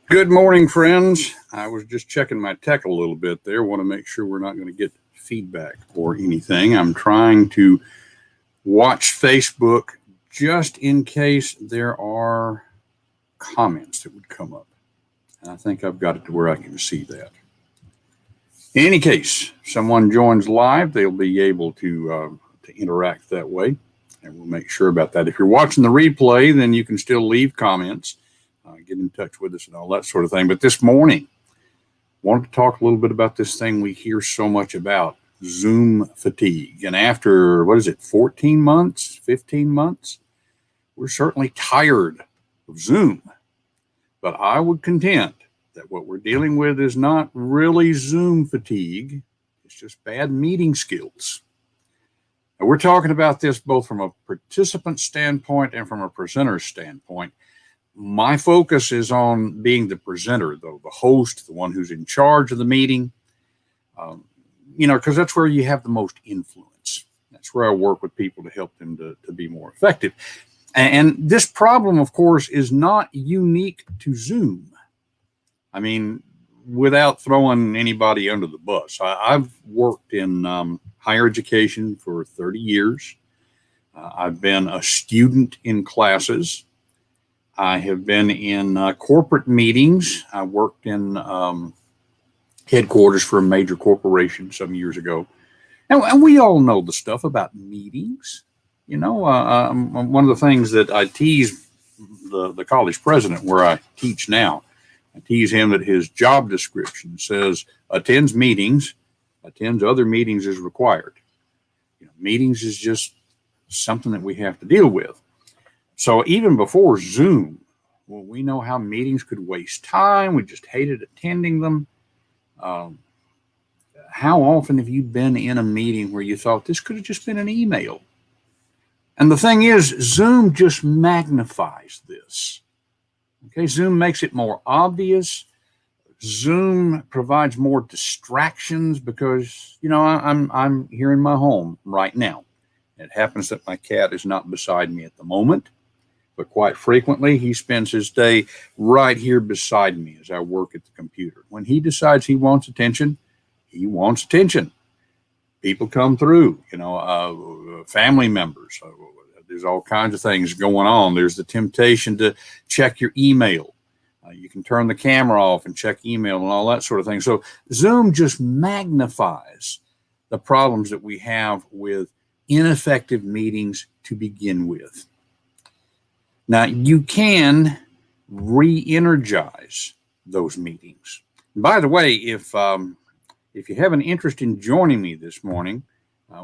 Good morning, friends. I was just checking my tech a little bit there. Want to make sure we're not going to get feedback or anything. I'm trying to watch Facebook just in case there are comments that would come up. And I think I've got it to where I can see that. In any case, if someone joins live, they'll be able to interact that way. And we'll make sure about that. If you're watching the replay, then you can still leave comments. Get in touch with us and all that sort of thing. But this morning, I wanted to talk a little bit about this thing we hear so much about, Zoom fatigue. And after, 14 months, 15 months, we're certainly tired of Zoom. But I would contend that what we're dealing with is not really Zoom fatigue. It's just bad meeting skills. And we're talking about this both from a participant standpoint and from a presenter standpoint. My focus is on being the presenter, though, the host, the one who's in charge of the meeting, because that's where you have the most influence. That's where I work with people to help them to be more effective. And this problem, of course, is not unique to Zoom. I mean, without throwing anybody under the bus, I've worked in higher education for 30 years. I've been a student in classes. I have been in corporate meetings. I worked in headquarters for a major corporation some years ago. And we all know the stuff about meetings. One of the things that I tease the college president where I teach now, I tease him that his job description says attends meetings, attends other meetings as required. Meetings is just something that we have to deal with. So even before Zoom, we know how meetings could waste time. We just hated attending them. How often have you been in a meeting where you thought this could have just been an email? And the thing is, Zoom just magnifies this. Okay, Zoom makes it more obvious. Zoom provides more distractions because, I'm here in my home right now. It happens that my cat is not beside me at the moment. But quite frequently, he spends his day right here beside me as I work at the computer. When he decides he wants attention, he wants attention. People come through, family members. There's all kinds of things going on. There's the temptation to check your email. You can turn the camera off and check email and all that sort of thing. So Zoom just magnifies the problems that we have with ineffective meetings to begin with. Now, you can re-energize those meetings. By the way, if you have an interest in joining me this morning,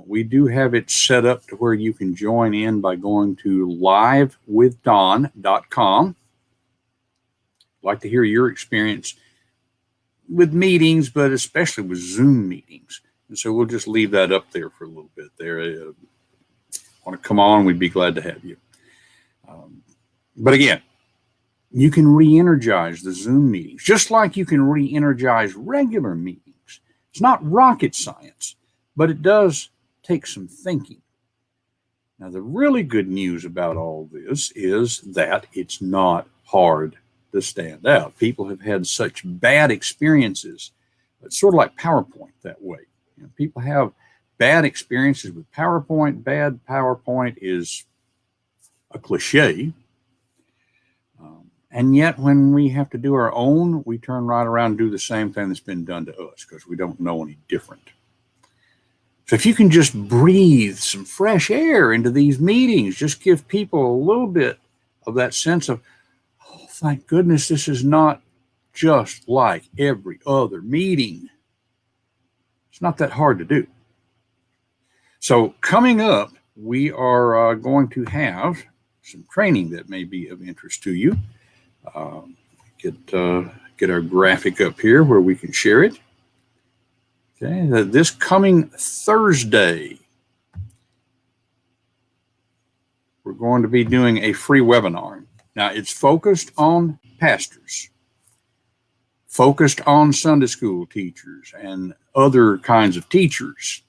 we do have it set up to where you can join in by going to livewithdon.com. I'd like to hear your experience with meetings, but especially with Zoom meetings. And so we'll just leave that up there for a little bit there. Want to come on, we'd be glad to have you. But again, you can re-energize the Zoom meetings, just like you can re-energize regular meetings. It's not rocket science, but it does take some thinking. Now, the really good news about all this is that it's not hard to stand out. People have had such bad experiences. It's sort of like PowerPoint that way. People have bad experiences with PowerPoint. Bad PowerPoint is a cliche. And yet, when we have to do our own, we turn right around and do the same thing that's been done to us because we don't know any different. So if you can just breathe some fresh air into these meetings, just give people a little bit of that sense of, oh, thank goodness this is not just like every other meeting. It's not that hard to do. So coming up, we are going to have some training that may be of interest to you. Get our graphic up here where we can share it. Okay, this coming Thursday, we're going to be doing a free webinar. Now, it's focused on pastors, focused on Sunday school teachers and other kinds of teachers.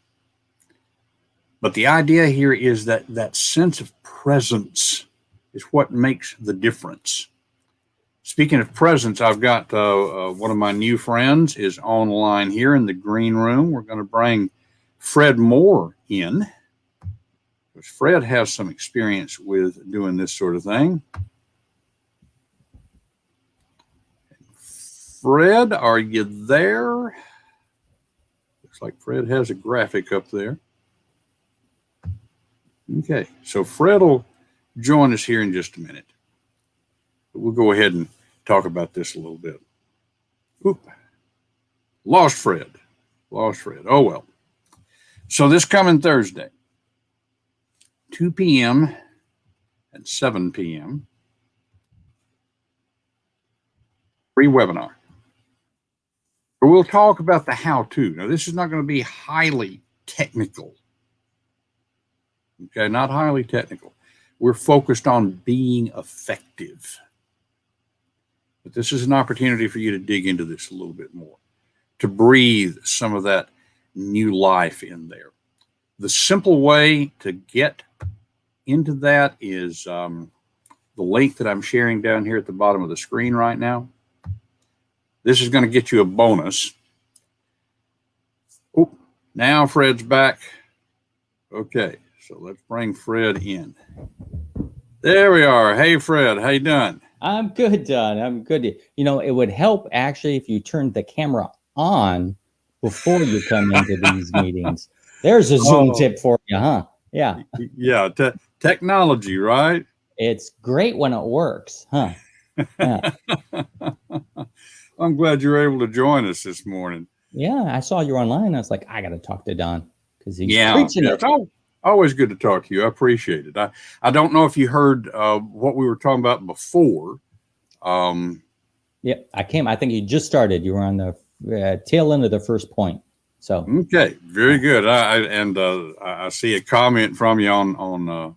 But the idea here is that sense of presence is what makes the difference. Speaking of presents, I've got one of my new friends is online here in the green room. We're going to bring Fred Moore in, because Fred has some experience with doing this sort of thing. Fred, are you there? Looks like Fred has a graphic up there. Okay, so Fred will join us here in just a minute. But we'll go ahead and talk about this a little bit. Oop. Lost Fred. Lost Fred. Oh, well. So this coming Thursday, 2 p.m. and 7 p.m., free webinar, where we'll talk about the how-to. Now, this is not going to be highly technical. Okay, not highly technical. We're focused on being effective. But this is an opportunity for you to dig into this a little bit more, to breathe some of that new life in there. The simple way to get into that is the link that I'm sharing down here at the bottom of the screen right now. This is going to get you a bonus. Oh, now Fred's back. Okay, so let's bring Fred in. There we are. Hey, Fred, how you doing? I'm good, Don. I'm good. You know, it would help actually if you turned the camera on before you come into these meetings. There's a Zoom tip for you, huh? Yeah. Yeah, technology, right? It's great when it works, huh? Yeah. I'm glad you're able to join us this morning. Yeah, I saw you online. I was like, I got to talk to Don because he's preaching it. Always good to talk to you. I appreciate it. I don't know if you heard what we were talking about before. Yeah, I think you just started. You were on the tail end of the first point. So okay, very good. I see a comment from you on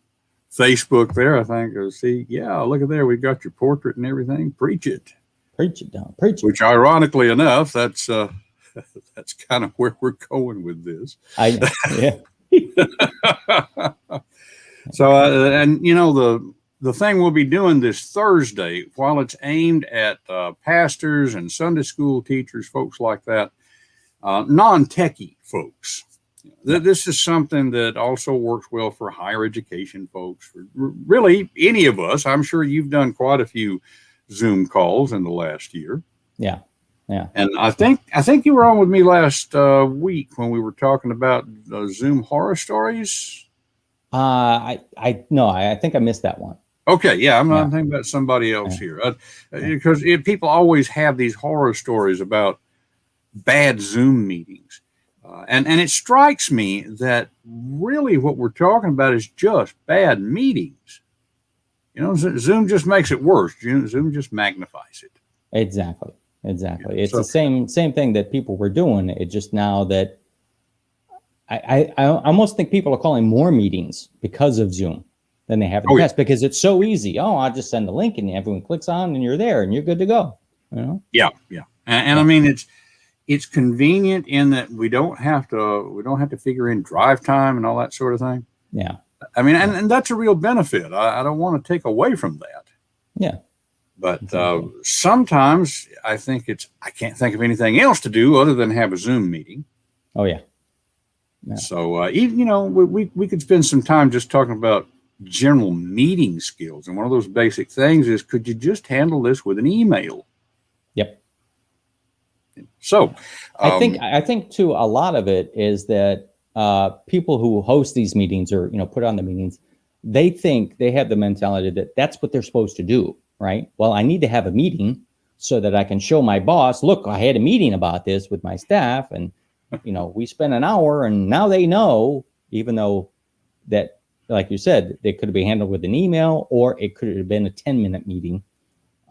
Facebook there. I think look at there. We got your portrait and everything. Preach it. Preach it, Don. Preach it. Which, ironically enough, that's kind of where we're going with this. Yeah. So, and you know, the thing we'll be doing this Thursday, while it's aimed at pastors and Sunday school teachers, folks like that, non-techie folks. This is something that also works well for higher education folks, for really any of us. I'm sure you've done quite a few Zoom calls in the last year. Yeah. Yeah. And I think you were on with me last week when we were talking about Zoom horror stories. I think I missed that one. Okay, yeah, I'm thinking about somebody else here, because people always have these horror stories about bad Zoom meetings, and it strikes me that really what we're talking about is just bad meetings. You know, Zoom just makes it worse. Zoom just magnifies it. Exactly. It's the same thing that people were doing. It just now that I almost think people are calling more meetings because of Zoom than they have in the past, because it's so easy. Oh, I'll just send the link and everyone clicks on and you're there and you're good to go. You know? Yeah. And I mean, it's convenient in that we don't have to figure in drive time and all that sort of thing. Yeah. I mean, and that's a real benefit. I don't want to take away from that. Yeah. But sometimes I think I can't think of anything else to do other than have a Zoom meeting. Oh, yeah. So, even, you know, we could spend some time just talking about general meeting skills. And one of those basic things is, could you just handle this with an email? Yep. So I think too, a lot of it is that people who host these meetings or, you know, put on the meetings, they think they have the mentality that that's what they're supposed to do. Right. Well, I need to have a meeting so that I can show my boss, look, I had a meeting about this with my staff and, you know, we spent an hour and now they know, even though that, like you said, they could have been handled with an email or it could have been a 10-minute meeting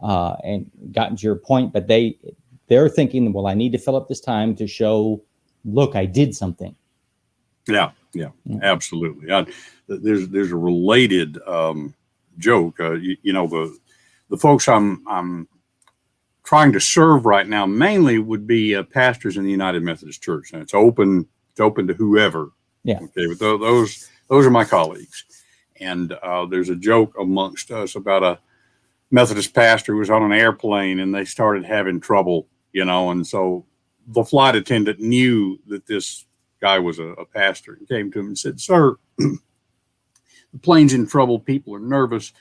and gotten to your point. But they're thinking, well, I need to fill up this time to show, look, I did something. Yeah, absolutely. There's a related joke. You know, the folks I'm trying to serve right now mainly would be pastors in the United Methodist Church, and it's open to whoever. Yeah. Okay, but those are my colleagues, and there's a joke amongst us about Methodist pastor who was on an airplane and they started having trouble, and so the flight attendant knew that this guy was a pastor and came to him and said, "Sir, the plane's in trouble. People are nervous.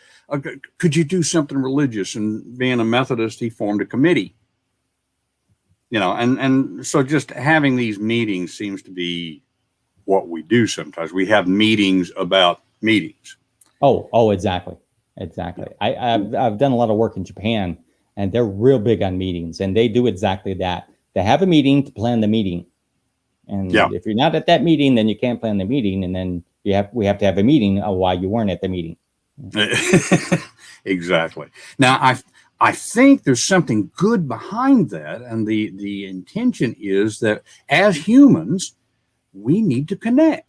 Could you do something religious?" And being a Methodist, he formed a committee, and so just having these meetings seems to be what we do sometimes. We have meetings about meetings. Oh, exactly. I've done a lot of work in Japan, and they're real big on meetings, and they do exactly that. They have a meeting to plan the meeting. And if you're not at that meeting, then you can't plan the meeting. And then we have to have a meeting of why you weren't at the meeting. Exactly. Now, I think there's something good behind that. And the intention is that as humans, we need to connect.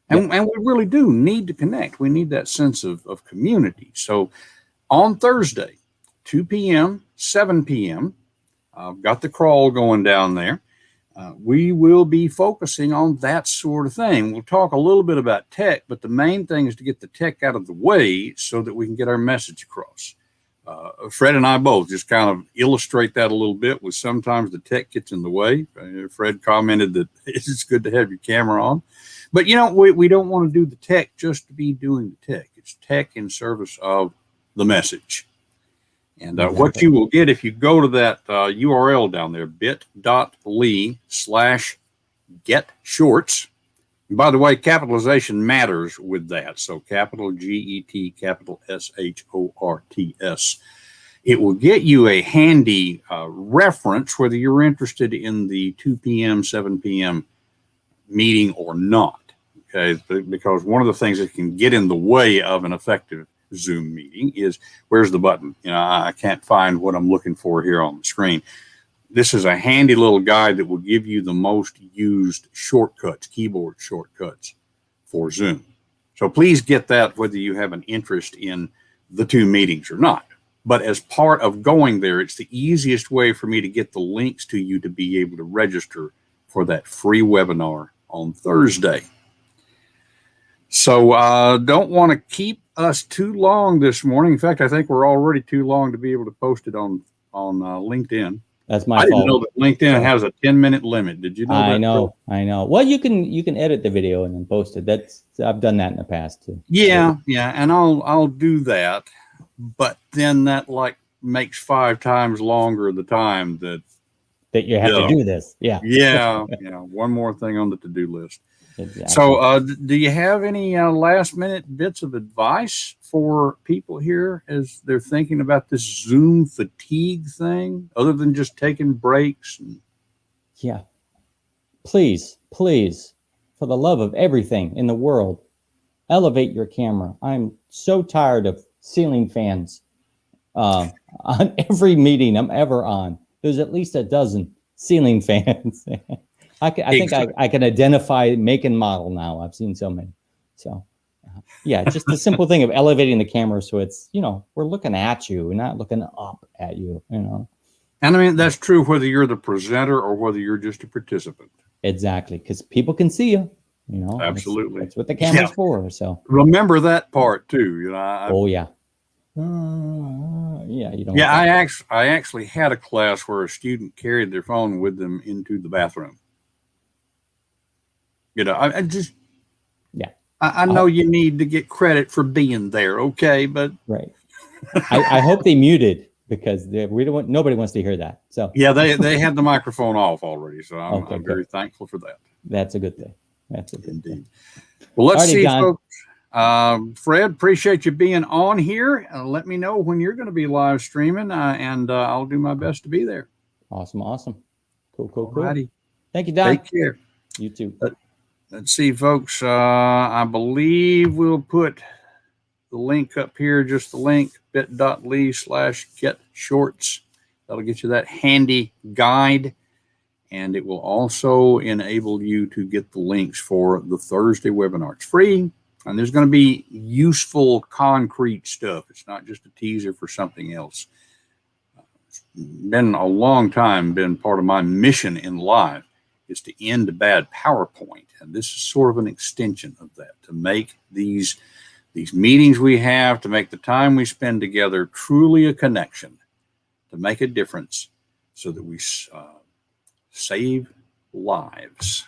And we really do need to connect. We need that sense of community. So on Thursday, 2 p.m., 7 p.m., I've got the crawl going down there. We will be focusing on that sort of thing. We'll talk a little bit about tech, but the main thing is to get the tech out of the way so that we can get our message across. Fred and I both just kind of illustrate that a little bit with sometimes the tech gets in the way. Fred commented that it's good to have your camera on. But, we don't want to do the tech just to be doing the tech. It's tech in service of the message. And what you will get if you go to that URL down there, bit.ly/getshorts. And by the way, capitalization matters with that. So capital GET, capital SHORTS. It will get you a handy reference, whether you're interested in the 2 p.m., 7 p.m. meeting or not. Okay, because one of the things that can get in the way of an effective Zoom meeting is, where's the button? I can't find what I'm looking for here on the screen. This is a handy little guide that will give you the most used shortcuts, keyboard shortcuts for Zoom. So please get that whether you have an interest in the two meetings or not. But as part of going there, it's the easiest way for me to get the links to you to be able to register for that free webinar on Thursday. So don't want to keep us too long this morning. In fact, I think we're already too long to be able to post it on LinkedIn. That's my fault. I didn't fault. know that LinkedIn has a 10-minute limit. Did you know that? I know. Well, you can edit the video and then post it. I've done that in the past too. Yeah, and I'll do that. But then that makes 5 times longer the time that you have to do this. Yeah. Yeah. One more thing on the to-do list. Exactly. So do you have any last minute bits of advice for people here as they're thinking about this Zoom fatigue thing, other than just taking breaks? Yeah. Please, for the love of everything in the world, elevate your camera. I'm so tired of ceiling fans on every meeting I'm ever on. There's at least a dozen ceiling fans. I think I can identify make and model now. I've seen so many. So, just the simple thing of elevating the camera so it's, we're looking at you, we're not looking up at you, And I mean, that's true whether you're the presenter or whether you're just a participant. Exactly, because people can see you, Absolutely. That's what the camera's for. So remember that part too. Yeah. I actually had a class where a student carried their phone with them into the bathroom. I know you need to get credit for being there, okay, but right. I hope they muted because nobody wants to hear that. So they had the microphone off already, so I'm very thankful for that. That's a good thing. That's a good Indeed. thing. Well, let's see, folks. Fred, appreciate you being on here. Let me know when you're going to be live streaming, and I'll do my best to be there. Awesome. Cool. Alrighty. Thank you, Don. Take care. You too. Let's see, folks. I believe we'll put the link up here, just the link, bit.ly/getshorts. That'll get you that handy guide. And it will also enable you to get the links for the Thursday webinar. It's free, and there's going to be useful, concrete stuff. It's not just a teaser for something else. It's been a long time, been part of my mission in life is to end a bad PowerPoint. And this is sort of an extension of that, to make these these meetings we have, to make the time we spend together truly a connection, to make a difference so that we save lives.